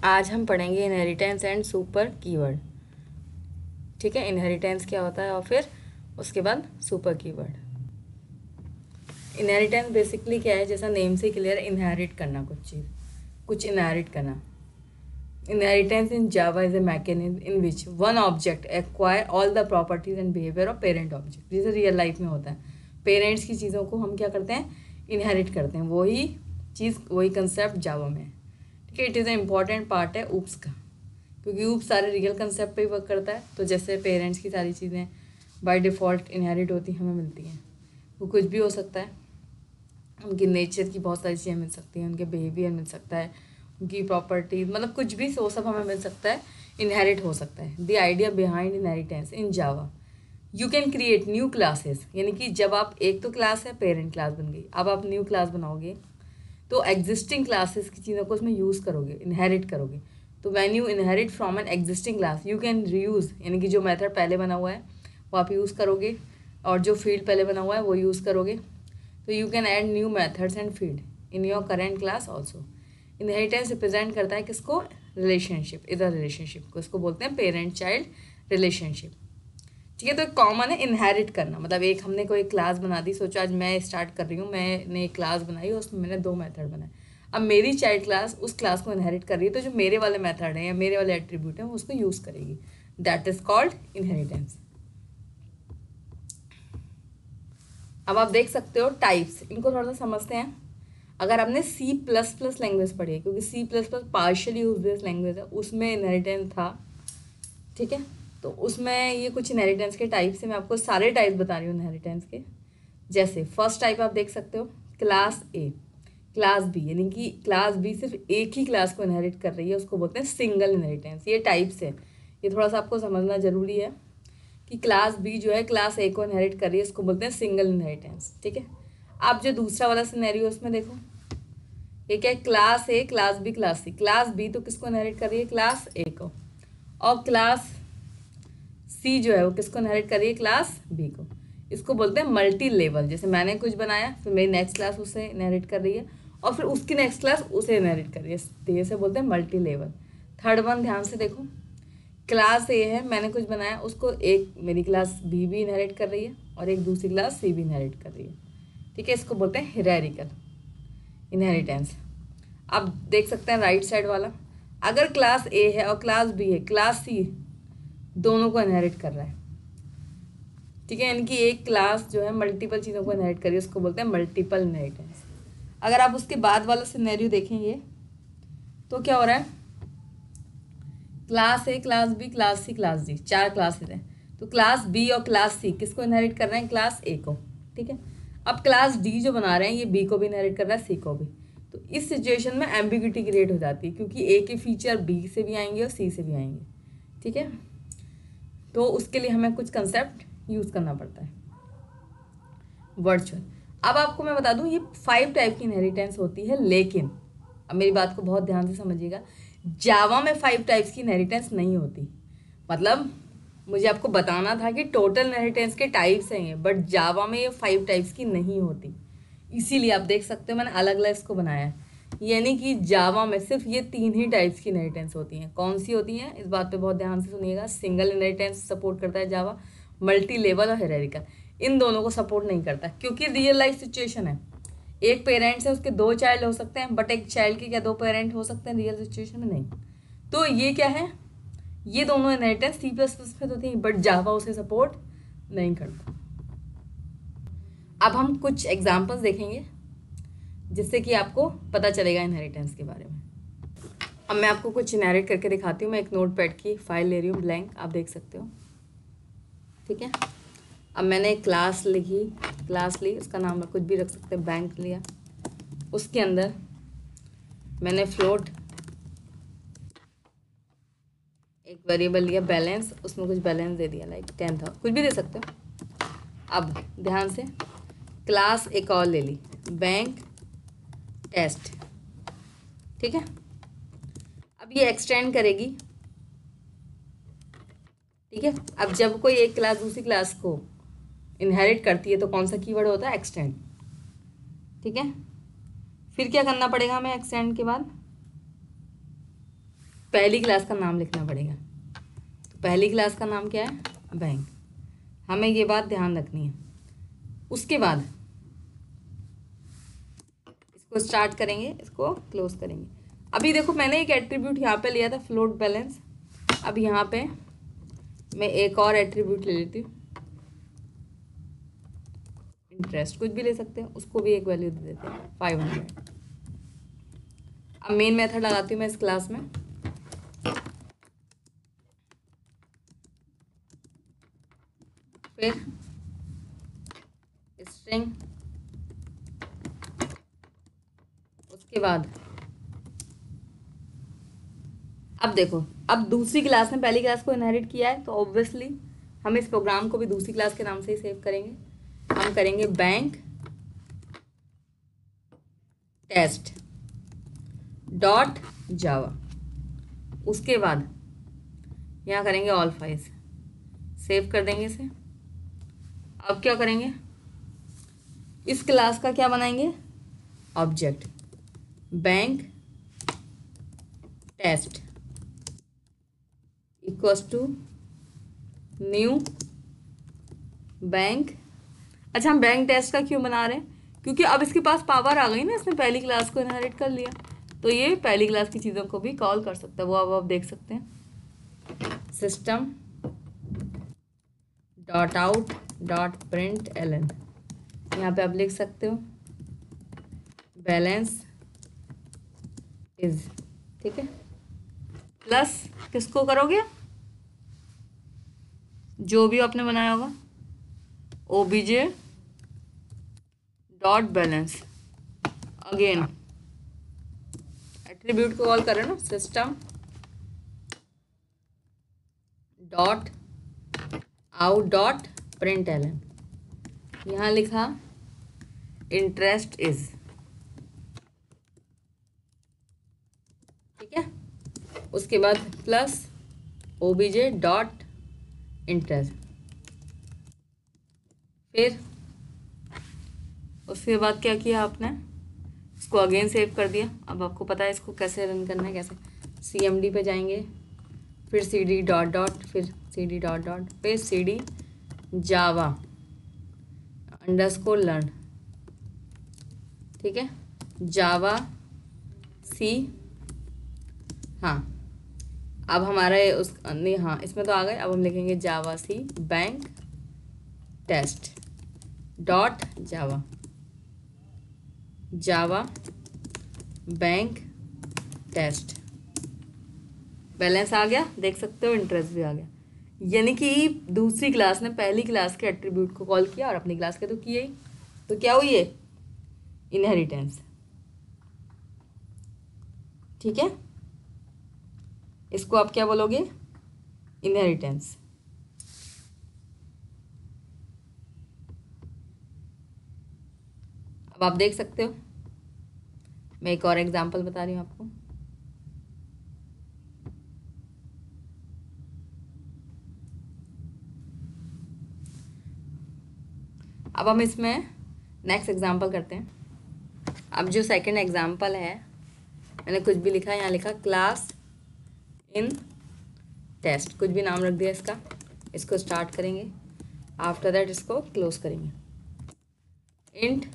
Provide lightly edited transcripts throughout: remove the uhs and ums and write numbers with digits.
आज हम पढ़ेंगे इनहेरिटेंस एंड सुपर कीवर्ड। ठीक है, इनहेरिटेंस क्या होता है और फिर उसके बाद सुपर कीवर्ड। इनहेरिटेंस बेसिकली क्या है, जैसा नेम से क्लियर, इनहेरिट करना कुछ चीज़, कुछ इनहेरिट करना। Inheritance in Java is a mechanism in which one object acquire all the properties and behaviour of parent object. जैसे रियल लाइफ में होता है, पेरेंट्स की चीज़ों को हम क्या करते हैं, इनहेरिट करते हैं। वही चीज़, वही कंसेप्ट जावा में है। ठीक है, it is a important part है ऊप्स का, क्योंकि ऊप सारे रियल कंसेप्ट पे ही वर्क करता है। तो जैसे पेरेंट्स की सारी चीज़ें बाय डिफ़ॉल्ट इनहेरिट होती हमें मिलती हैं। वो कुछ भी हो सकता है, उनकी नेचर की बहुत सारी चीज़ें मिल सकती हैं, उनके बिहेवियर मिल सकता है, उनकी प्रॉपर्टीज, मतलब कुछ भी, वो सब हमें मिल सकता है, इनहेरिट हो सकता है। The idea behind inheritance in Java, you can create new classes. यानी कि जब आप, एक तो क्लास है, पेरेंट क्लास बन गई, अब आप न्यू क्लास बनाओगे तो एग्जिस्टिंग क्लासेस की चीज़ों को उसमें यूज़ करोगे, इनहेरिट करोगे। तो when you inherit from an existing class you can reuse, यानी कि जो मेथड पहले बना हुआ है वो आप यूज़ करोगे, और जो फील्ड पहले बना हुआ है वो यूज़ करोगे। तो you can add new methods and field in your current class also. Inheritance represent करता है किसको, रिलेशनशिप, इज अ रिलेशनशिप को, इसको बोलते हैं पेरेंट चाइल्ड रिलेशनशिप। ठीक है, तो एक कॉमन है इनहेरिट करना, मतलब एक हमने कोई क्लास बना दी, सोचो आज मैं स्टार्ट कर रही हूँ, मैंने एक क्लास बनाई और उसमें मैंने 2 मेथड बनाए। अब मेरी चाइल्ड क्लास उस क्लास को इनहेरिट कर रही है, तो जो मेरे वाले मेथड हैं या मेरे वाले एट्रीब्यूट हैं वो उसको यूज़ करेगी। That is called inheritance. अब आप देख सकते हो टाइप्स, इनको थोड़ा सा समझते हैं। अगर आपने C++ लैंग्वेज पढ़ी है, क्योंकि C++ partially use based language है, उसमें इनहेरिटेंस था। ठीक है, तो उसमें ये कुछ इनहेरिटेंस के टाइप्स है, मैं आपको सारे टाइप्स बता रही हूँ इनहेरिटेंस के। जैसे फर्स्ट टाइप आप देख सकते हो, क्लास ए, क्लास बी, यानी कि क्लास बी सिर्फ एक ही क्लास को इनहेरिट कर रही है, उसको बोलते हैं सिंगल इनहेरिटेंस। ये टाइप्स है, ये थोड़ा सा आपको समझना जरूरी है कि क्लास बी जो है क्लास ए को इनहेरिट कर रही है, इसको बोलते हैं सिंगल इनहेरिटेंस। ठीक है, आप जो दूसरा वाला सिनेरियो उसमें देखो, ये क्या है, class A, class B, class C. Class B तो किसको इनहेरिट कर रही है, क्लास ए को, और क्लास सी जो है वो किसको इनहेरिट कर रही है, क्लास बी को। इसको बोलते हैं मल्टी लेवल। जैसे मैंने कुछ बनाया, फिर मेरी नेक्स्ट क्लास उसे इनहेरिट कर रही है, और फिर उसकी नेक्स्ट क्लास उसे इनहेरिट कर रही है, तो ये से बोलते हैं मल्टी लेवल। थर्ड वन ध्यान से देखो, क्लास ए है, मैंने कुछ बनाया, उसको एक मेरी क्लास बी भी इनहेरिट कर रही है और एक दूसरी क्लास सी भी इनहेरिट कर रही है। ठीक है, इसको बोलते हैं हिरारिकल इनहेरिटेंस। अब देख सकते हैं राइट साइड वाला, अगर क्लास ए है और क्लास बी है, क्लास सी दोनों को इनहेरिट कर रहा है। ठीक है, यानी कि एक क्लास जो है मल्टीपल चीज़ों को इनहेरिट करिए, उसको बोलते हैं मल्टीपल इनहेरिटेंस। अगर आप उसके बाद वाला सिनेरियो देखेंगे तो क्या हो रहा है, class A, class B, class C, class D, 4 classes हैं। तो क्लास बी और क्लास सी किसको इनहेरिट कर रहे हैं, क्लास ए को। ठीक है, अब क्लास डी जो बना रहे हैं ये बी को भी इनहेरिट कर रहा है, सी को भी। तो इस सिचुएशन में एम्बिग्यूटी क्रिएट हो जाती है, क्योंकि ए के फीचर बी से भी आएंगे और सी से भी आएंगे। ठीक है, तो उसके लिए हमें कुछ कंसेप्ट यूज़ करना पड़ता है, वर्चुअल। अब आपको मैं बता दूं, ये 5 टाइप की इनहेरिटेंस होती है, लेकिन अब मेरी बात को बहुत ध्यान से समझिएगा, जावा में 5 टाइप्स की इनहेरिटेंस नहीं होती। मतलब मुझे आपको बताना था कि टोटल इनहेरिटेंस के टाइप्स हैं ये, बट जावा में ये 5 टाइप्स की नहीं होती। इसीलिए आप देख सकते हो मैंने अलग अलग इसको बनाया है, यानी कि जावा में सिर्फ ये 3 ही टाइप्स की इनहेरिटेंस होती हैं। कौन सी होती हैं, इस बात पे बहुत ध्यान से सुनिएगा। सिंगल इनहेरिटेंस सपोर्ट करता है जावा, मल्टी लेवल और हेरारिकल इन दोनों को सपोर्ट नहीं करता, क्योंकि रियल लाइफ सिचुएशन है, एक पेरेंट्स है, उसके 2 चाइल्ड हो सकते हैं, बट एक चाइल्ड के क्या 2 पेरेंट हो सकते हैं, रियल सिचुएशन में नहीं। तो ये क्या है, ये दोनों इनहेरिटेंस C++ पे तो थी, बट जावा उसे सपोर्ट नहीं करता। अब हम कुछ एग्जांपल्स देखेंगे जिससे कि आपको पता चलेगा इनहेरिटेंस के बारे में। अब मैं आपको कुछ इनहेरिट करके दिखाती हूँ। मैं एक नोटपैड की फाइल ले रही हूँ, ब्लैंक, आप देख सकते हो। ठीक है, अब मैंने एक क्लास लिखी, क्लास ली, उसका नाम कुछ भी रख सकते हैं, बैंक लिया, उसके अंदर मैंने फ्लोट एक वेरिएबल लिया बैलेंस, उसमें कुछ बैलेंस दे दिया, लाइक 10,000, कुछ भी दे सकते हो। अब ध्यान से, क्लास एक और ले ली, बैंक टेस्ट। ठीक है, अब ये एक्सटेंड करेगी। ठीक है, अब जब कोई एक क्लास दूसरी क्लास को इनहेरिट करती है तो कौन सा कीवर्ड होता है, एक्सटेंड। ठीक है, फिर क्या करना पड़ेगा हमें एक्सटेंड के बाद, पहली क्लास का नाम लिखना पड़ेगा। तो पहली क्लास का नाम क्या है? बैंक। हमें ये बात ध्यान रखनी है। उसके बाद इसको स्टार्ट करेंगे, इसको क्लोज करेंगे। अभी देखो मैंने एक एट्रीब्यूट यहाँ पे लिया था, फ्लोट बैलेंस। अब यहाँ पे मैं एक और एट्रीब्यूट ले लेती हूँ, इंटरेस्ट। कुछ भी ले सकते हैं, उसको भी एक वैल्यू दे देते हैं 500। अब मेन मेथड लगाती हूँ मैं इस क्लास में। फिर स्ट्रिंग, उसके बाद अब देखो, अब दूसरी क्लास ने पहली क्लास को इनहेरिट किया है, तो ऑब्वियसली हम इस प्रोग्राम को भी दूसरी क्लास के नाम से ही सेव करेंगे। हम करेंगे बैंक टेस्ट डॉट जावा। उसके बाद यहाँ करेंगे ऑल फाइल्स, सेव कर देंगे इसे। अब क्या करेंगे, इस क्लास का क्या बनाएंगे? Object bank test equals to new bank. अच्छा, हम बैंक टेस्ट का क्यों बना रहे हैं? क्योंकि अब इसके पास पावर आ गई ना, इसने पहली क्लास को इनहेरिट कर लिया, तो ये पहली क्लास की चीज़ों को भी कॉल कर सकता है। वो अब आप देख सकते हैं, system dot out dot print ln. यहाँ पे आप लिख सकते हो बैलेंस इज, ठीक है। प्लस किसको करोगे? जो भी आपने बनाया होगा, OBJ dot balance. Again attribute को कॉल करें ना, system dot out dot print ln. यहाँ लिखा इंटरेस्ट इज, ठीक है। उसके बाद प्लस ओबीजे डॉट इंटरेस्ट। फिर उसके बाद क्या किया आपने? इसको अगेन सेव कर दिया। अब आपको पता है इसको कैसे रन करना है, कैसे। CMD पे जाएंगे, फिर CD डॉट डॉट, फिर CD डॉट डॉट, फिर CD जावा अंडरस्कोर लर्न, ठीक है। जावा सी, हाँ अब हमारा उस नहीं, हाँ इसमें तो आ गए। अब हम लिखेंगे जावा सी बैंक टेस्ट डॉट जावा, जावा बैंक टेस्ट। बैलेंस आ गया, देख सकते हो, इंटरेस्ट भी आ गया। यानी कि दूसरी क्लास ने पहली क्लास के एट्रीब्यूट को कॉल किया और अपनी क्लास के तो किए ही। तो क्या हुई है? इनहेरिटेंस, ठीक है। इसको आप क्या बोलोगे? इनहेरिटेंस। अब आप देख सकते हो, मैं एक और एग्जांपल बता रही हूँ आपको। अब हम इसमें नेक्स्ट एग्जांपल करते हैं। अब जो सेकंड एग्जांपल है, मैंने कुछ भी लिखा है, यहाँ लिखा क्लास इन टेस्ट, कुछ भी नाम रख दिया इसका। इसको स्टार्ट करेंगे, आफ्टर दैट इसको क्लोज करेंगे। इंट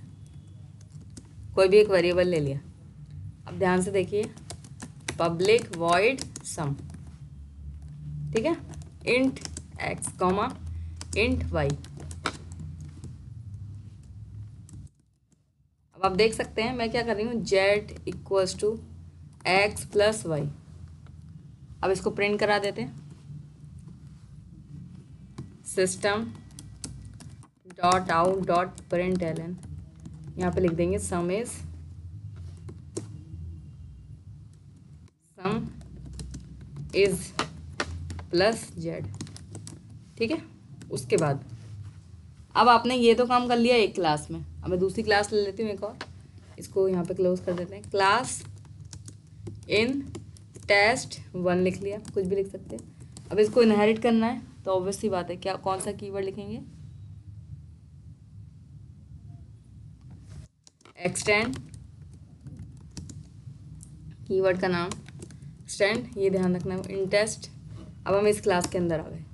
कोई भी एक वेरिएबल ले लिया। अब ध्यान से देखिए, पब्लिक वॉइड सम, ठीक है। Int x comma int y. अब आप देख सकते हैं मैं क्या कर रही हूँ, z equals to x plus y. अब इसको प्रिंट करा देते हैं, system dot out dot print ln. यहाँ पे लिख देंगे सम इज प्लस जेड, ठीक है। उसके बाद अब आपने ये तो काम कर लिया एक क्लास में। अब मैं दूसरी क्लास ले लेती हूँ एक और, इसको यहाँ पे क्लोज कर देते हैं। क्लास इन टेस्ट 1 लिख लिया, कुछ भी लिख सकते हैं। अब इसको इनहेरिट करना है, तो ऑब्वियस सी बात है, क्या कौन सा कीवर्ड लिखेंगे? एक्सटेंड, कीवर्ड का नाम एक्सटेंड, ये ध्यान रखना है, इंटेस्ट। अब हम इस क्लास के अंदर आ गए।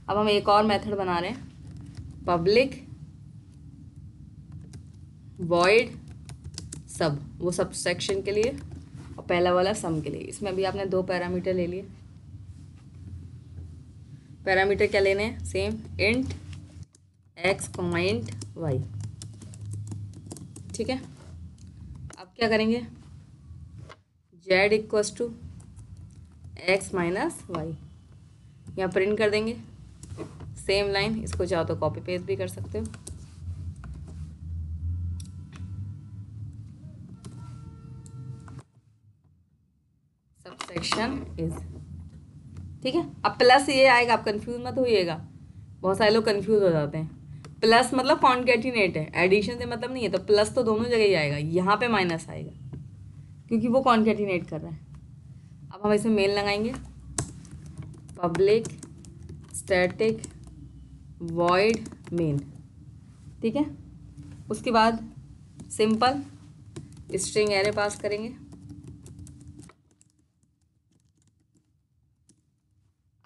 अब हम एक और मेथड बना रहे हैं, पब्लिक वॉइड सब, वो सब सेक्शन के लिए और पहला वाला सम के लिए। इसमें अभी आपने दो पैरामीटर ले लिए। पैरामीटर क्या लेने हैं, same, int x comma int y. ठीक है, अब क्या करेंगे, z equals to x minus y, यहाँ प्रिंट कर देंगे। सेम लाइन, इसको चाहो तो कॉपी पेस्ट भी कर सकते हो। सबसेक्शन इज, ठीक है। अब प्लस ये आएगा, आप कंफ्यूज मत होइएगा, बहुत सारे लोग कंफ्यूज हो जाते हैं। प्लस मतलब कॉन्केटिनेट है, एडिशन से मतलब नहीं है, तो प्लस तो दोनों जगह ही आएगा, यहाँ पे माइनस आएगा क्योंकि वो कॉन्केटिनेट कर रहा है। अब हम इसमें मेन लगाएंगे, पब्लिक स्टैटिक वॉइड मेन, ठीक है। उसके बाद सिंपल स्ट्रिंग एरे पास करेंगे।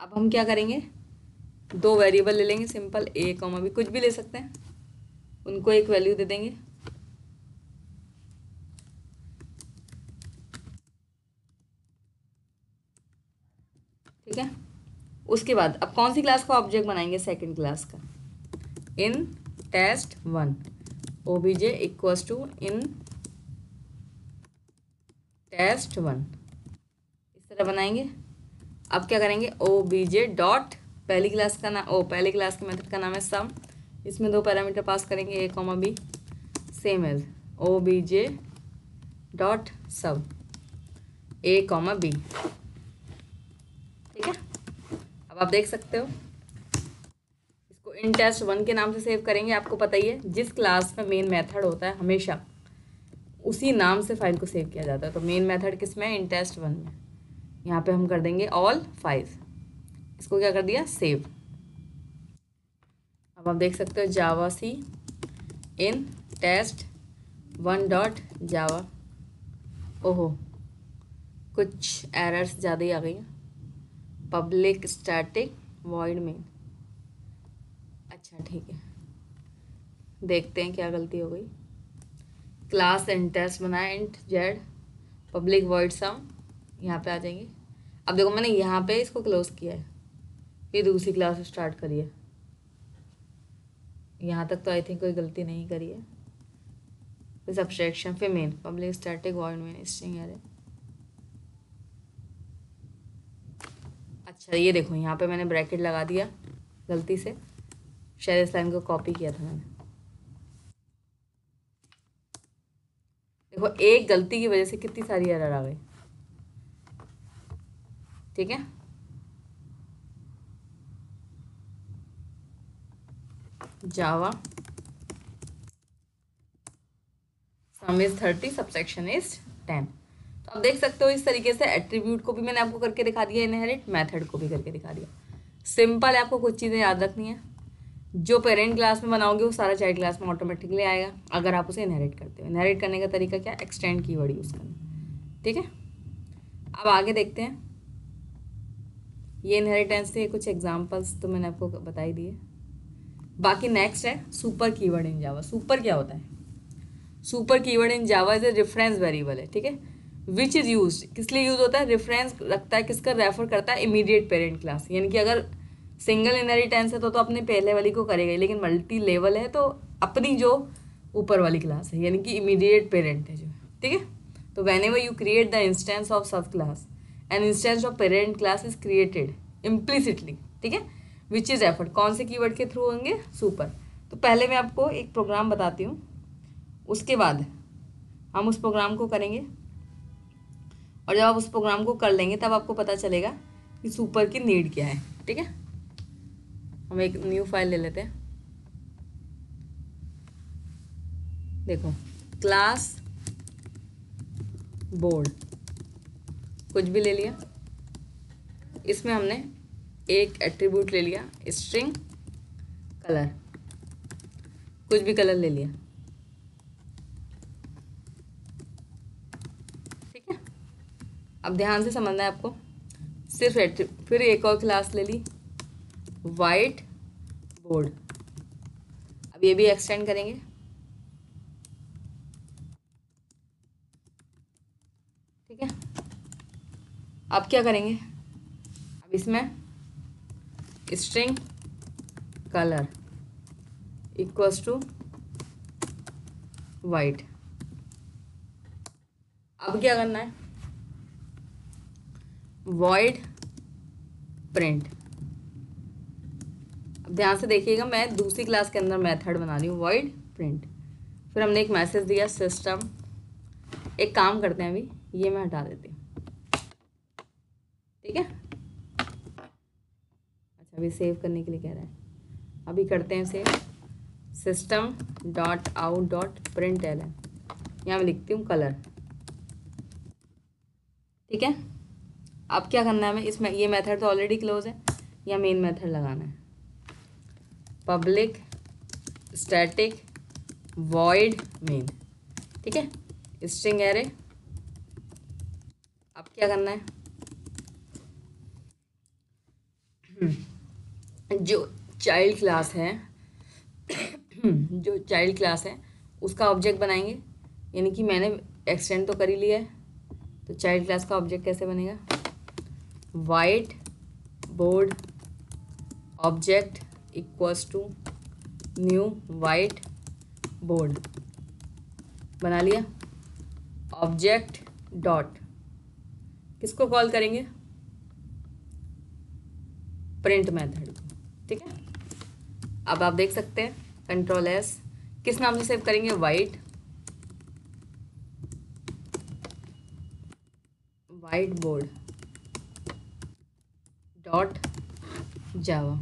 अब हम क्या करेंगे, दो वेरिएबल ले लेंगे, सिंपल ए कॉमा बी, कुछ भी ले सकते हैं, उनको एक वैल्यू दे देंगे। ठीक है, उसके बाद अब कौन सी क्लास का ऑब्जेक्ट बनाएंगे, सेकंड क्लास का, in test one OBJ equals to in test one, इस तरह बनाएंगे। अब क्या करेंगे, ओबीजे डॉट पहली क्लास का नाम, पहले क्लास के मेथड का नाम है सम, इसमें दो पैरामीटर पास करेंगे A comma B, same as OBJ dot sub A comma B. ठीक है, अब आप देख सकते हो, इसको इन टेस्ट वन के नाम से सेव करेंगे। आपको पता ही है, जिस क्लास में मेन मेथड होता है हमेशा उसी नाम से फाइल को सेव किया जाता है। तो मेन मेथड किस में है, इन टेस्ट वन में। यहाँ पे हम कर देंगे ऑल 5, इसको क्या कर दिया, सेव। अब आप देख सकते हो, जावा सी इन टेस्ट वन डॉट जावा, ओहो कुछ एरर्स ज़्यादा ही आ गई हैं। पब्लिक स्टैटिक वॉइड मेन, अच्छा ठीक है, देखते हैं क्या गलती हो गई। क्लास इंट टेस्ट बनाया, इंट जेड पब्लिक वॉइड सम, यहाँ पे आ जाएंगे। अब देखो मैंने यहाँ पे इसको क्लोज किया है, फिर दूसरी क्लास स्टार्ट करी है, यहाँ तक तो आई थिंक कोई गलती नहीं करी है। फिर सब्सट्रैक्शन, फिर main public static void main string array. अच्छा ये देखो, यहाँ पे मैंने ब्रैकेट लगा दिया गलती से, शायद इस लाइन को कॉपी किया था मैंने। देखो एक गलती की वजह से कितनी सारी एरर आ गई। ठीक है, जावा सम इज 30 सबसेक्शन इज 10। तो आप देख सकते हो, इस तरीके से एट्रीब्यूट को भी मैंने आपको करके दिखा दिया, इनहेरिट मेथड को भी करके दिखा दिया। सिंपल है, आपको कुछ चीज़ें याद रखनी है, जो पेरेंट क्लास में बनाओगे वो सारा चाइल्ड क्लास में ऑटोमेटिकली आएगा अगर आप उसे इनहेरिट करते हो। इनहेरिट करने का तरीका क्या, एक्सटेंड कीवर्ड यूज़ करना। ठीक है, अब आगे देखते हैं, ये इनहेरिटेंस के कुछ एग्जांपल्स तो मैंने आपको बता ही दिए। बाकी नेक्स्ट है सुपर कीवर्ड इन जावा। सुपर क्या होता है, super keyword in Java is a reference variable है, ठीक है, विच इज़ यूज, किस लिए यूज होता है, रेफरेंस रखता है, किसका, रेफर करता है इमीडिएट पेरेंट क्लास। यानी कि अगर सिंगल इनहेरिटेंस है तो अपने पहले वाली को करेगा, लेकिन मल्टी लेवल है तो अपनी जो ऊपर वाली क्लास है यानी कि इमीडिएट पेरेंट है जो, ठीक है। तो whenever you create the instance of sub class, an instance of parent class is created implicitly, ठीक है, विच इज एफर्ट, कौन से कीवर्ड के थ्रू होंगे, सुपर। तो पहले मैं आपको एक प्रोग्राम बताती हूँ, उसके बाद हम उस प्रोग्राम को करेंगे, और जब आप उस प्रोग्राम को कर लेंगे तब आपको पता चलेगा कि सुपर की नीड क्या है। ठीक है, हम एक न्यू फाइल ले लेते हैं, देखो क्लास बोर्ड, कुछ भी ले लिया, इसमें हमने एक एट्रीब्यूट ले लिया स्ट्रिंग कलर, कुछ भी कलर ले लिया, ठीक है। अब ध्यान से समझना है आपको। सिर्फ फिर एक और क्लास ले ली, वाइट बोर्ड। अब ये भी एक्सटेंड करेंगे। ठीक है, अब क्या करेंगे, अब इसमें string colour equals to white. अब क्या करना है, वॉइड प्रिंट। अब ध्यान से देखिएगा, मैं दूसरी क्लास के अंदर मेथड बना रही हूँ, वॉइड प्रिंट। फिर हमने एक मैसेज दिया सिस्टम। एक काम करते हैं, अभी ये मैं हटा देती हूँ। ठीक है, अच्छा अभी सेव करने के लिए कह रहा है, अभी करते हैं save. System dot out dot print L N, यहाँ मैं लिखती हूँ कलर। ठीक है, अब क्या करना है हमें, इसमें ये मेथड तो ऑलरेडी क्लोज है, या मेन मेथड लगाना है, पब्लिक स्टैटिक वॉइड मेन। ठीक है, स्ट्रिंग एरे। अब क्या करना है, जो चाइल्ड क्लास है जो चाइल्ड क्लास है उसका ऑब्जेक्ट बनाएंगे। यानी कि मैंने एक्सटेंड तो कर ही लिया है, तो चाइल्ड क्लास का ऑब्जेक्ट कैसे बनेगा, white board object equals to new white board. बना लिया। ऑब्जेक्ट डॉट किसको कॉल करेंगे, प्रिंट मेथड को। ठीक है, अब आप देख सकते हैं कंट्रोल एस, किस नाम से सेव करेंगे, वाइट बोर्ड डॉट जावा।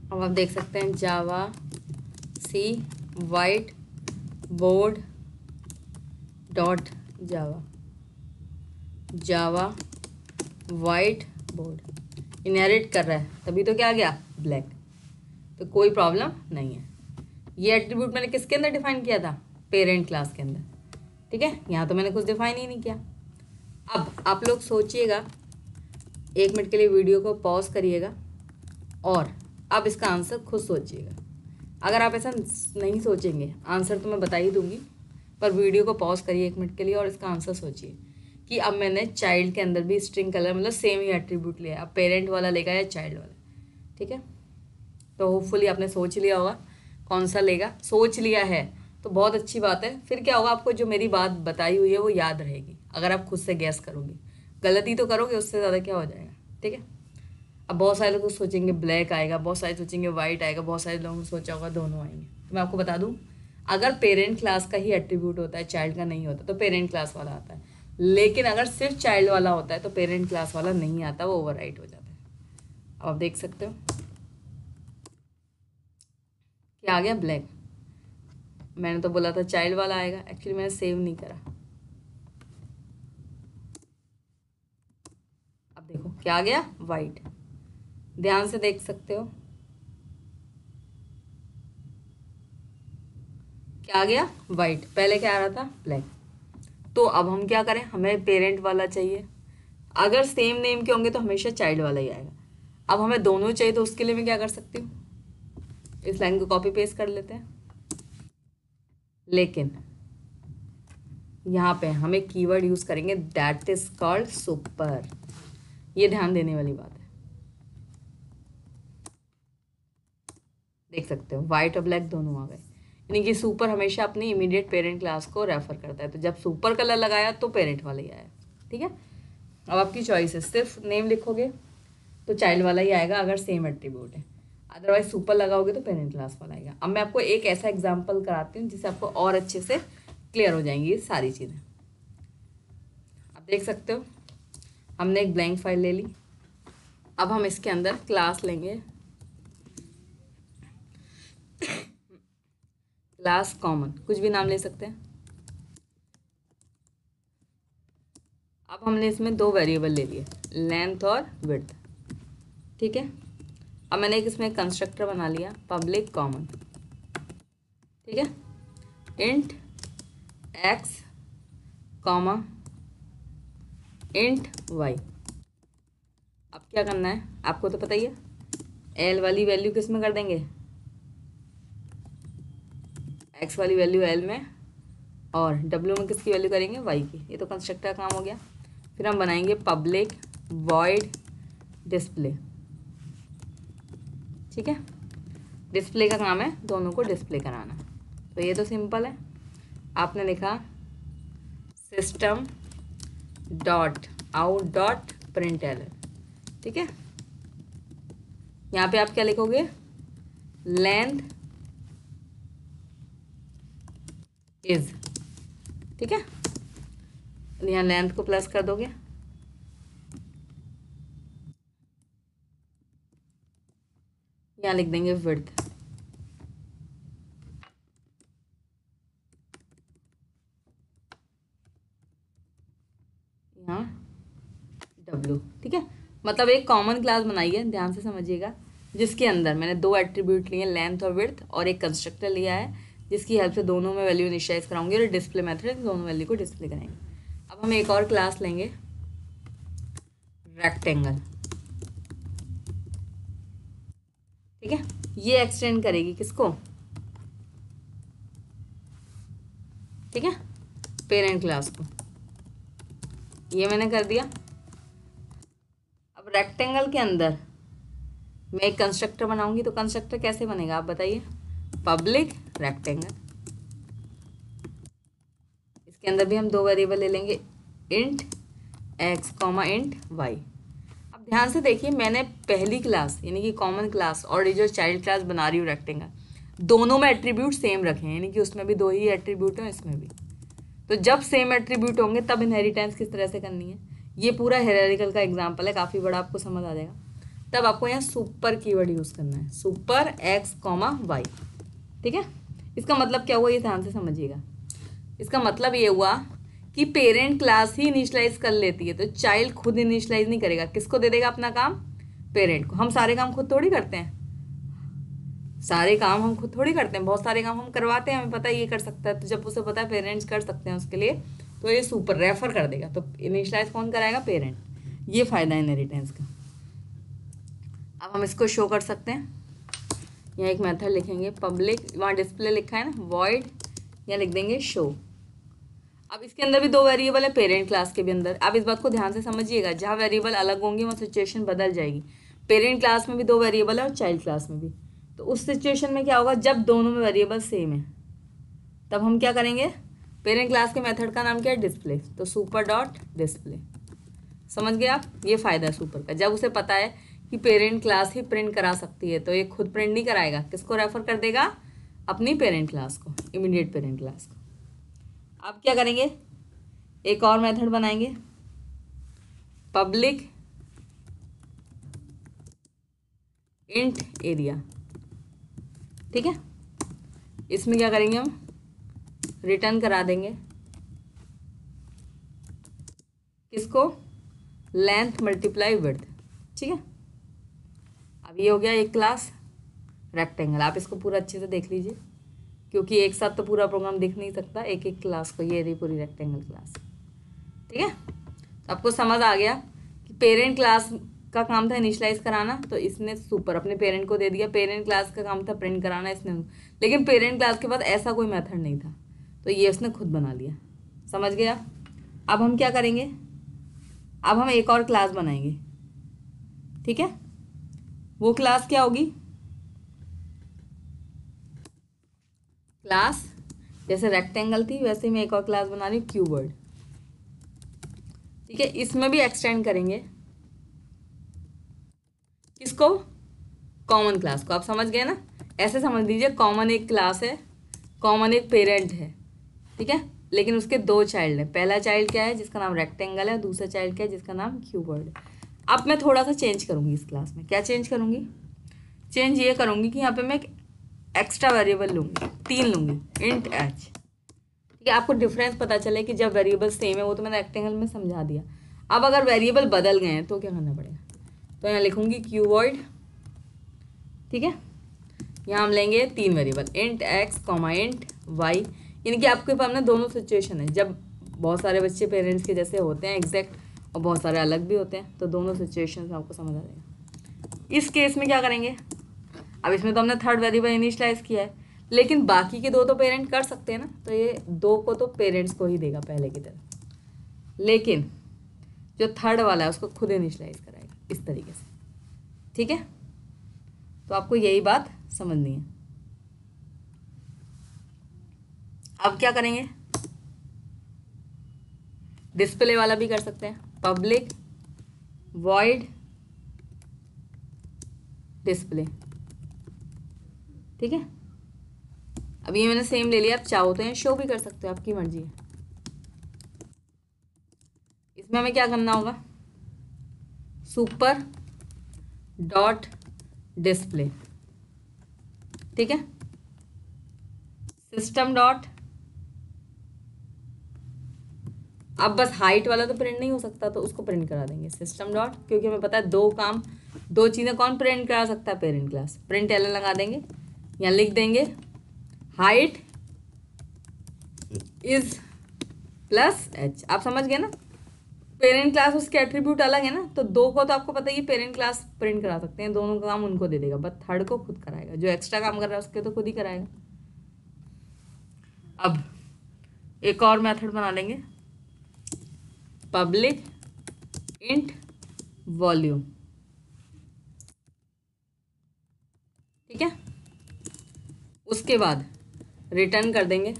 अब आप देख सकते हैं जावा सी वाइट बोर्ड डॉट जावा, जावा वाइट बोर्ड इनहेरिट कर रहा है, तभी तो क्या आ गया, ब्लैक। तो कोई प्रॉब्लम नहीं है। ये एट्रीब्यूट मैंने किसके अंदर डिफाइन किया था, पेरेंट क्लास के अंदर। ठीक है, यहाँ तो मैंने कुछ डिफाइन ही नहीं किया। अब आप लोग सोचिएगा, 1 मिनट के लिए वीडियो को पॉज करिएगा और अब इसका आंसर खुद सोचिएगा। अगर आप ऐसा नहीं सोचेंगे, आंसर तो मैं बता ही दूंगी, पर वीडियो को पॉज करिए 1 मिनट के लिए और इसका आंसर सोचिए कि अब मैंने चाइल्ड के अंदर भी स्ट्रिंग कलर मतलब सेम ही एट्रीब्यूट लिया, अब पेरेंट वाला लेगा या चाइल्ड वाला। ठीक है, तो होपफुली आपने सोच लिया होगा कौन सा लेगा। सोच लिया है तो बहुत अच्छी बात है। फिर क्या होगा, आपको जो मेरी बात बताई हुई है वो याद रहेगी अगर आप खुद से गैस करोगे। गलती तो करोगे, उससे ज़्यादा क्या हो जाएगा। ठीक है, अब बहुत सारे लोग सोचेंगे ब्लैक आएगा, बहुत सारे सोचेंगे वाइट आएगा, बहुत सारे लोगों ने सोचा होगा दोनों आएंगे। तो मैं आपको बता दूं, अगर पेरेंट क्लास का ही एट्रीब्यूट होता है, चाइल्ड का नहीं होता, तो पेरेंट क्लास वाला आता है। लेकिन अगर सिर्फ चाइल्ड वाला होता है तो पेरेंट क्लास वाला नहीं आता, वो ओवरराइट हो जाता है। अब आप देख सकते हो क्या आ गया, ब्लैक। मैंने तो बोला था चाइल्ड वाला आएगा, एक्चुअली मैंने सेव नहीं करा। अब देखो क्या आ गया, वाइट। ध्यान से देख सकते हो क्या आ गया, वाइट। पहले क्या आ रहा था, ब्लैक। तो अब हम क्या करें, हमें पेरेंट वाला चाहिए। अगर सेम नेम के होंगे तो हमेशा चाइल्ड वाला ही आएगा। अब हमें दोनों चाहिए, तो उसके लिए मैं क्या कर सकती हूँ, इस लाइन को कॉपी पेस्ट कर लेते हैं। लेकिन यहाँ पे हम एक कीवर्ड यूज करेंगे, दैट इज कॉल्ड सुपर। ये ध्यान देने वाली बात है। देख सकते हो वाइट और ब्लैक दोनों आ गए, यानी कि सुपर हमेशा अपनी इमीडिएट पेरेंट क्लास को रेफर करता है। तो जब सुपर कलर लगाया तो पेरेंट वाला ही आया। ठीक है, अब आपकी चॉइस है, सिर्फ नेम लिखोगे तो चाइल्ड वाला ही आएगा अगर सेम एट्रीब्यूट है, अदरवाइज सुपर लगाओगे तो पेरेंट क्लास वाला आएगा। अब मैं आपको एक ऐसा एग्जाम्पल कराती हूँ जिससे आपको और अच्छे से क्लियर हो जाएंगी ये सारी चीज़ें। आप देख सकते हो हमने एक ब्लैंक फाइल ले ली। अब हम इसके अंदर क्लास लेंगे, क्लास कॉमन, कुछ भी नाम ले सकते हैं। अब हमने इसमें 2 वेरिएबल ले लिए, लेंथ और विड्थ। ठीक है। अब मैंने एक इसमें कंस्ट्रक्टर बना लिया पब्लिक कॉमन, ठीक है, int x comma int y. अब क्या करना है आपको तो पता ही है, एल वाली वैल्यू किस में कर देंगे, एक्स वाली वैल्यू एल में, और डब्ल्यू में किसकी वैल्यू करेंगे, वाई की। ये तो कंस्ट्रक्टर का काम हो गया। फिर हम बनाएंगे पब्लिक वॉइड डिस्प्ले, ठीक है। डिस्प्ले का काम है दोनों को डिस्प्ले कराना। तो ये तो सिंपल है, आपने लिखा सिस्टम डॉट आउट डॉट प्रिंटएलएन, ठीक है। यहाँ पे आप क्या लिखोगे, लेंथ इज, ठीक है। यहाँ लेंथ को प्लस कर दोगे, यहाँ लिख देंगे विड्थ, यहाँ डब्ल्यू, ठीक है। मतलब एक कॉमन क्लास बनाई है, ध्यान से समझिएगा, जिसके अंदर मैंने दो एट्रीब्यूट लिए, लेंथ और विड्थ, और एक कंस्ट्रक्टर लिया है जिसकी हेल्प से दोनों में वैल्यू इनिशियलाइज कराऊंगी और डिस्प्ले मेथड दोनों वैल्यू को डिस्प्ले करेंगे। अब हम एक और क्लास लेंगे रेक्टेंगल, ठीक है। ये एक्सटेंड करेगी किसको, ठीक है, पेरेंट क्लास को। ये मैंने कर दिया। अब रेक्टेंगल के अंदर मैं एक कंस्ट्रक्टर बनाऊंगी, तो कंस्ट्रक्टर कैसे बनेगा आप बताइए, पब्लिक रेक्टेंगल, इसके अंदर भी हम दो वेरिएबल ले लेंगे, int x comma int y. अब ध्यान से देखिए, मैंने पहली क्लास यानी कि कॉमन क्लास और ये जो चाइल्ड क्लास बना रही हूँ रेक्टेंगल, दोनों में एट्रीब्यूट सेम रखे हैं, यानी कि उसमें भी दो ही एट्रीब्यूट हैं, इसमें भी। तो जब सेम एट्रीब्यूट होंगे तब इनहेरिटेंस किस तरह से करनी है, ये पूरा हायरार्किकल का एग्जाम्पल है, काफ़ी बड़ा, आपको समझ आ जाएगा। तब आपको यहाँ सुपर कीवर्ड यूज़ करना है, सुपर एक्स कॉमा वाई, ठीक है। इसका मतलब क्या हुआ ये ध्यान से समझिएगा। इसका मतलब ये हुआ कि पेरेंट क्लास ही इनिशियलाइज कर लेती है, तो चाइल्ड खुद इनिशियलाइज नहीं करेगा, किसको दे देगा अपना काम, पेरेंट को। हम सारे काम खुद थोड़ी करते हैं, सारे काम हम खुद थोड़ी करते हैं, बहुत सारे काम हम करवाते हैं, हमें पता है ये कर सकता है, तो जब उसे पता है पेरेंट्स कर सकते हैं उसके लिए, तो ये सुपर रेफर कर देगा, तो इनिशियलाइज कौन कराएगा, पेरेंट। ये फायदा है इनहेरिटेंस का। अब हम इसको शो कर सकते हैं, यहाँ एक मेथड लिखेंगे पब्लिक, वहाँ डिस्प्ले लिखा है ना, वॉइड, यहाँ लिख देंगे शो। अब इसके अंदर भी दो वेरिएबल है, पेरेंट क्लास के भी अंदर। आप इस बात को ध्यान से समझिएगा, जहाँ वेरिएबल अलग होंगे वहाँ सिचुएशन बदल जाएगी। पेरेंट क्लास में भी दो वेरिएबल है और चाइल्ड क्लास में भी। तो उस सिचुएशन में क्या होगा, जब दोनों में वेरिएबल सेम है तब हम क्या करेंगे, पेरेंट क्लास के मेथड का नाम क्या है, डिस्प्ले, तो सुपर डॉट डिस्प्ले। समझ गए आप, ये फ़ायदा है सुपर का। जब उसे पता है कि पेरेंट क्लास ही प्रिंट करा सकती है, तो ये खुद प्रिंट नहीं कराएगा, किसको रेफर कर देगा, अपनी पेरेंट क्लास को, इमीडिएट पेरेंट क्लास को। अब क्या करेंगे, एक और मेथड बनाएंगे पब्लिक इंट एरिया, ठीक है। इसमें क्या करेंगे, हम रिटर्न करा देंगे किसको, लेंथ मल्टीप्लाई विड्थ, ठीक है। अब ये हो गया एक क्लास रेक्टेंगल। आप इसको पूरा अच्छे से देख लीजिए, क्योंकि एक साथ तो पूरा प्रोग्राम दिख नहीं सकता, एक एक क्लास को, ये रही पूरी रेक्टेंगल क्लास, ठीक है। तो आपको समझ आ गया कि पेरेंट क्लास का काम था इनिशियलाइज कराना, तो इसने सुपर अपने पेरेंट को दे दिया, पेरेंट क्लास का काम था प्रिंट कराना इसने, लेकिन पेरेंट क्लास के पास ऐसा कोई मेथड नहीं था, तो ये उसने खुद बना लिया। समझ गए आप। अब हम क्या करेंगे, अब हम एक और क्लास बनाएंगे, ठीक है। वो क्लास क्या होगी, क्लास जैसे रेक्टेंगल थी वैसे मैं एक और क्लास बना रही हूँ क्यूबर्ड, ठीक है। इसमें भी एक्सटेंड करेंगे किसको, कॉमन क्लास को। आप समझ गए ना, ऐसे समझ लीजिए, कॉमन एक क्लास है, कॉमन एक पेरेंट है, ठीक है, लेकिन उसके दो चाइल्ड हैं। पहला चाइल्ड क्या है, जिसका नाम रेक्टेंगल है, दूसरा चाइल्ड क्या है, जिसका नाम क्यूबर्ड है। अब मैं थोड़ा सा चेंज करूँगी इस क्लास में। क्या चेंज करूँगी, चेंज ये करूँगी कि यहाँ पे मैं एक्स्ट्रा वेरिएबल लूँगी, 3 लूँगी, इंट एच, ठीक है। आपको डिफरेंस पता चले कि जब वेरिएबल सेम है, वो तो मैंने रेक्टेंगल में समझा दिया। अब अगर वेरिएबल बदल गए हैं तो क्या करना पड़ेगा, तो यहाँ लिखूँगी क्यूबॉइड, ठीक है। यहाँ हम लेंगे 3 variable, int x comma int y, यानी कि आपके पास ना दोनों सिचुएशन है, जब बहुत सारे बच्चे पेरेंट्स के जैसे होते हैं एग्जैक्ट और बहुत सारे अलग भी होते हैं, तो दोनों सिचुएशन आपको समझ आ जाएगा। इस केस में क्या करेंगे, अब इसमें तो हमने थर्ड वेरिएबल इनिशियलाइज किया है, लेकिन बाकी के 2 तो पेरेंट कर सकते हैं ना, तो ये 2 को तो पेरेंट्स को ही देगा पहले की तरह, लेकिन जो थर्ड वाला है उसको खुद इनिशियलाइज कराएगा इस तरीके से, ठीक है। तो आपको यही बात समझनी है। अब क्या करेंगे, डिस्प्ले वाला भी कर सकते हैं, पब्लिक वॉइड डिस्प्ले, ठीक है। अब ये मैंने सेम ले लिया, आप चाहो तो शो भी कर सकते हो, आपकी मर्जी है। इसमें हमें क्या करना होगा, सुपर डॉट डिस्प्ले, ठीक है। सिस्टम डॉट, अब बस हाइट वाला तो प्रिंट नहीं हो सकता, तो उसको प्रिंट करा देंगे सिस्टम डॉट, क्योंकि हमें पता है 2 चीज़ें कौन प्रिंट करा सकता है, पेरेंट क्लास। प्रिंट एलन लगा देंगे, यहाँ लिख देंगे हाइट इज प्लस एच, आप समझ गए ना। पेरेंट क्लास उसके एट्रीब्यूट अलग है ना, तो 2 को तो आपको पता है कि पेरेंट क्लास प्रिंट करा सकते हैं, दोनों का काम उनको दे देगा, बस थर्ड को खुद कराएगा, जो एक्स्ट्रा काम कर रहा है उसके तो खुद ही कराएगा। अब एक और मेथड बना लेंगे, पब्लिक इंट वॉल्यूम, ठीक है। उसके बाद रिटर्न कर देंगे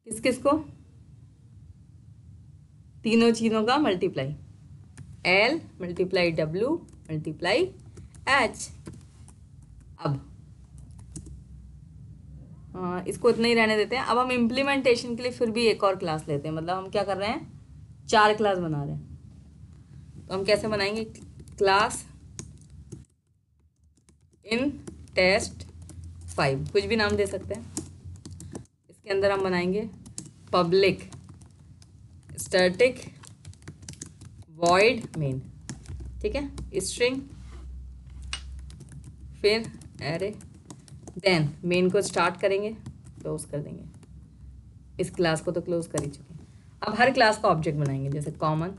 किस किस को, तीनों चीज़ों का multiply, L multiply W multiply H. अब इसको इतना ही रहने देते हैं। अब हम इम्प्लीमेंटेशन के लिए फिर भी एक और क्लास लेते हैं, मतलब हम क्या कर रहे हैं, 4 क्लास बना रहे हैं। तो हम कैसे बनाएंगे, क्लास इन टेस्ट 5, कुछ भी नाम दे सकते हैं। इसके अंदर हम बनाएंगे पब्लिक स्टैटिक वॉइड मेन, ठीक है, स्ट्रिंग, फिर एरे, देन मेन को स्टार्ट करेंगे, क्लोज कर देंगे। इस क्लास को तो क्लोज कर ही चुके हैं। अब हर क्लास का ऑब्जेक्ट बनाएंगे, जैसे common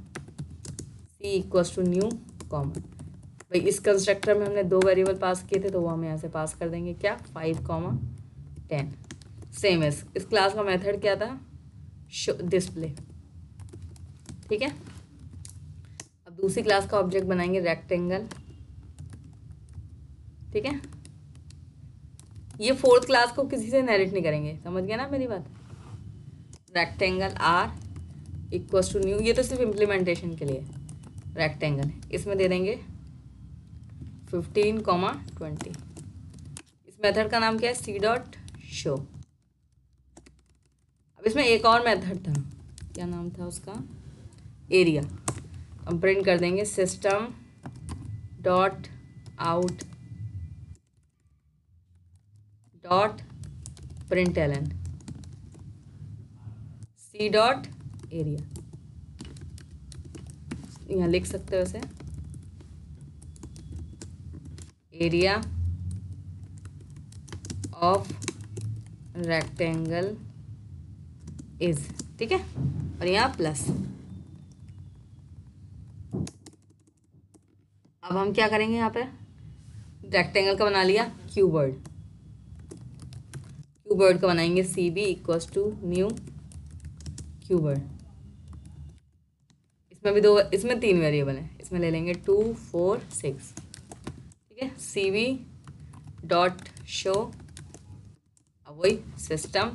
C equals to new common, भाई इस कंस्ट्रक्टर में हमने 2 वेरिएबल पास किए थे, तो वो हम यहाँ से पास कर देंगे, क्या 5, 10। सेम है, इस क्लास का मेथड क्या था, शो डिस्प्ले, ठीक है। अब दूसरी क्लास का ऑब्जेक्ट बनाएंगे रेक्टेंगल, ठीक है। ये 4th क्लास को किसी से इनहेरिट नहीं करेंगे, समझ गए ना मेरी बात। Rectangle R equals to new, ये तो सिर्फ इम्प्लीमेंटेशन के लिए रेक्टेंगल, इसमें दे देंगे 15, 20। इस मेथड का नाम क्या है, सी डॉट शो। अब इसमें एक और मेथड था, क्या नाम था उसका, एरिया। हम प्रिंट कर देंगे system dot out dot print ln C dot area, यहाँ लिख सकते हो इसे, एरिया ऑफ रेक्टेंगल इज, ठीक है, और यहाँ प्लस। अब हम क्या करेंगे, यहाँ पे रेक्टेंगल का बना लिया, क्यूबॉइड का बनाएंगे C B equals to new cuboid. इसमें 3 वेरिएबल हैं, इसमें ले लेंगे 2, 4, 6, ठीक है। सी बी डॉट शो, अब वही system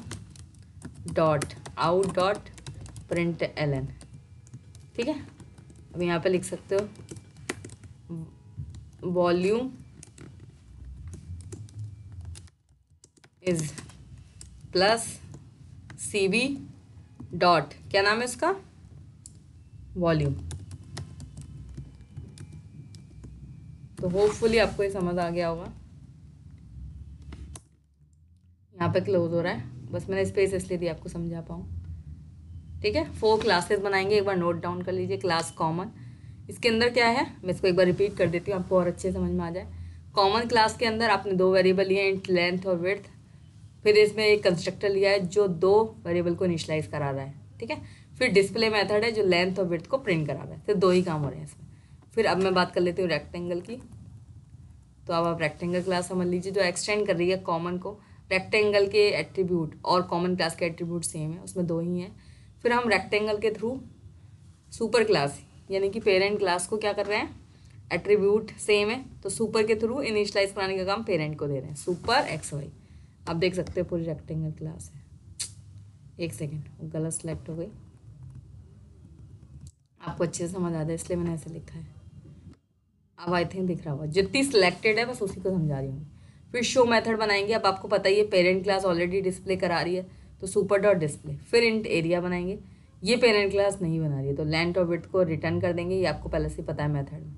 dot out dot print ln, ठीक है। अब यहाँ पे लिख सकते हो volume is plus C B dot, क्या नाम है उसका, वॉल्यूम। तो होपफुली आपको ये समझ आ गया होगा। यहाँ पे क्लोज हो रहा है, बस मैंने स्पेस इसलिए दी आपको समझा पाऊँ, ठीक है। 4 क्लासेस बनाएंगे, एक बार नोट डाउन कर लीजिए। क्लास कॉमन इसके अंदर क्या है, मैं इसको एक बार रिपीट कर देती हूँ आपको और अच्छे समझ में आ जाए। कॉमन क्लास के अंदर आपने दो वेरिएबल लिए हैं, लेंथ और विड्थ। फिर इसमें एक कंस्ट्रक्टर लिया है जो दो वेरिएबल को इनिशियलाइज करा रहा है, ठीक है। फिर डिस्प्ले मेथड है जो लेंथ और विड्थ को प्रिंट करा रहा है। सिर्फ दो ही काम हो रहे हैं इसमें। फिर अब मैं बात कर लेती हूँ रेक्टेंगल की। तो अब आप रेक्टेंगल क्लास समझ लीजिए जो एक्सटेंड कर रही है कॉमन को। रेक्टेंगल के एट्रीब्यूट और कॉमन क्लास के एट्रीब्यूट सेम है, उसमें दो ही हैं। फिर हम रेक्टेंगल के थ्रू सुपर क्लास यानी कि पेरेंट क्लास को क्या कर रहे हैं, एट्रीब्यूट सेम है तो सुपर के थ्रू इनिशियलाइज कराने का काम पेरेंट को दे रहे हैं, सुपर एक्स वाई। आप देख सकते हो पूरी रेक्टेंगल क्लास है। एक सेकेंड, गलत सेलेक्ट हो गई, आपको अच्छे से समझ आ जाए इसलिए मैंने ऐसे लिखा है। अब आई थिंक दिख रहा होगा, जितनी सिलेक्टेड है बस उसी को समझा रही हूँ। फिर शो मेथड बनाएंगे। अब आपको पता ही है पेरेंट क्लास ऑलरेडी डिस्प्ले करा रही है तो सुपर डॉट डिस्प्ले। फिर इंट एरिया बनाएंगे, ये पेरेंट क्लास नहीं बना रही है तो लेंथ और विड्थ को रिटर्न कर देंगे, ये आपको पहले से पता है मेथड में।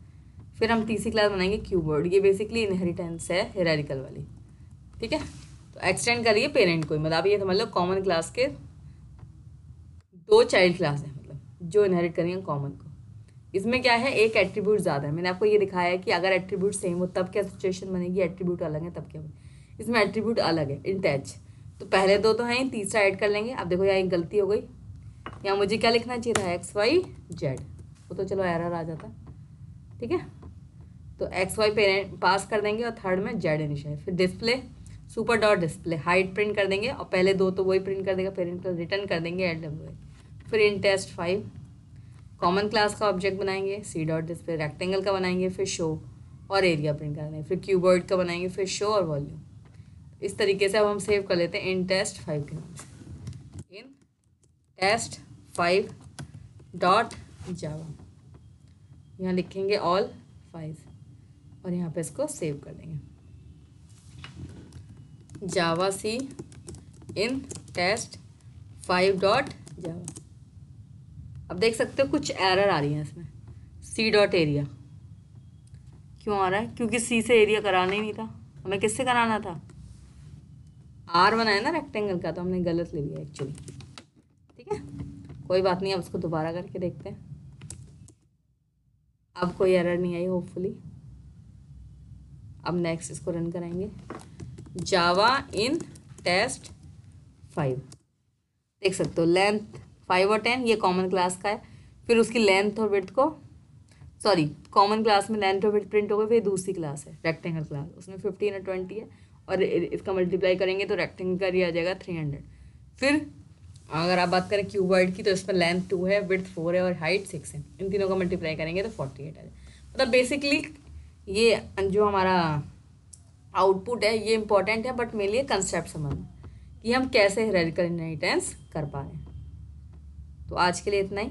फिर हम तीसरी क्लास बनाएंगे क्यूबवर्ड, ये बेसिकली इनहेरिटेंस है हिरारिकल वाली, ठीक है। तो एक्सटेंड करिए पेरेंट को, मतलब ये समझ लो कॉमन क्लास के दो चाइल्ड क्लास है, मतलब जो इनहेरिट करेंगे कॉमन को। इसमें क्या है, एक एट्रीब्यूट ज़्यादा है। मैंने आपको ये दिखाया है कि अगर एट्रीब्यूट सेम हो तब क्या सिचुएशन बनेगी, एट्रीब्यूट अलग है तब क्या बनेगी। इसमें एट्रीब्यूट अलग है, इंट एच। तो पहले दो तो हैं, तीसरा ऐड कर लेंगे। अब देखो यहाँ एक गलती हो गई, यहाँ मुझे क्या लिखना चाहिए था, एक्स वाई जेड, वो तो चलो एरर आ जाता, ठीक है। तो एक्स वाई पेरेंट पास कर देंगे और थर्ड में जेड इनिशियल। फिर display super dot display height print कर देंगे और पहले दो तो वही प्रिंट कर देगा पेरेंट को, रिटर्न कर देंगे एड डब्ल्यू। फिर इन टेस्ट 5 कॉमन क्लास का ऑब्जेक्ट बनाएंगे, सी डॉट डिस्प्ले रेक्टेंगल का बनाएंगे, फिर शो और एरिया प्रिंट कर देंगे। फिर क्यूबवर्ड का बनाएंगे, फिर शो और वॉल्यूम। इस तरीके से अब हम सेव कर लेते हैं इन टेस्ट 5 के नाम से, इन टेस्ट 5 डॉट जावा। यहाँ लिखेंगे ऑल 5 और यहाँ पे इसको सेव कर देंगे, जावा सी इन टेस्ट 5 डॉट जावा। अब देख सकते हो कुछ एरर आ रही है इसमें, सी डॉट एरिया क्यों आ रहा है, क्योंकि सी से एरिया कराना ही नहीं था, हमें किससे कराना था, आर बनाया ना रेक्टेंगल का, तो हमने गलत ले लिया एक्चुअली, ठीक है। कोई बात नहीं, अब उसको दोबारा करके देखते हैं। अब कोई एरर नहीं आई होपफुली। अब नेक्स्ट इसको रन कराएंगे, जावा इन टेस्ट 5। देख सकते हो लेंथ 5 और 10 ये कॉमन क्लास का है। फिर उसकी लेंथ और विड्थ को, सॉरी कॉमन क्लास में लेंथ और विड्थ प्रिंट हो गई। फिर दूसरी क्लास है रेक्टेंगल क्लास, उसमें 15 और 20 है और इसका मल्टीप्लाई करेंगे तो रेक्टेंगल का आ जाएगा 300। फिर अगर आप बात करें क्यूबवर्ड की तो इसमें लेंथ 2 है, विड्थ 4 है और हाइट 6 है। इन तीनों का मल्टीप्लाई करेंगे तो 48 है। मतलब बेसिकली ये जो हमारा आउटपुट है ये इंपॉर्टेंट है, बट मेरे लिए कंसेप्ट समझना कि हम कैसे हिरारिकल इनहेरिटेंस कर पा रहे हैं। तो आज के लिए इतना ही।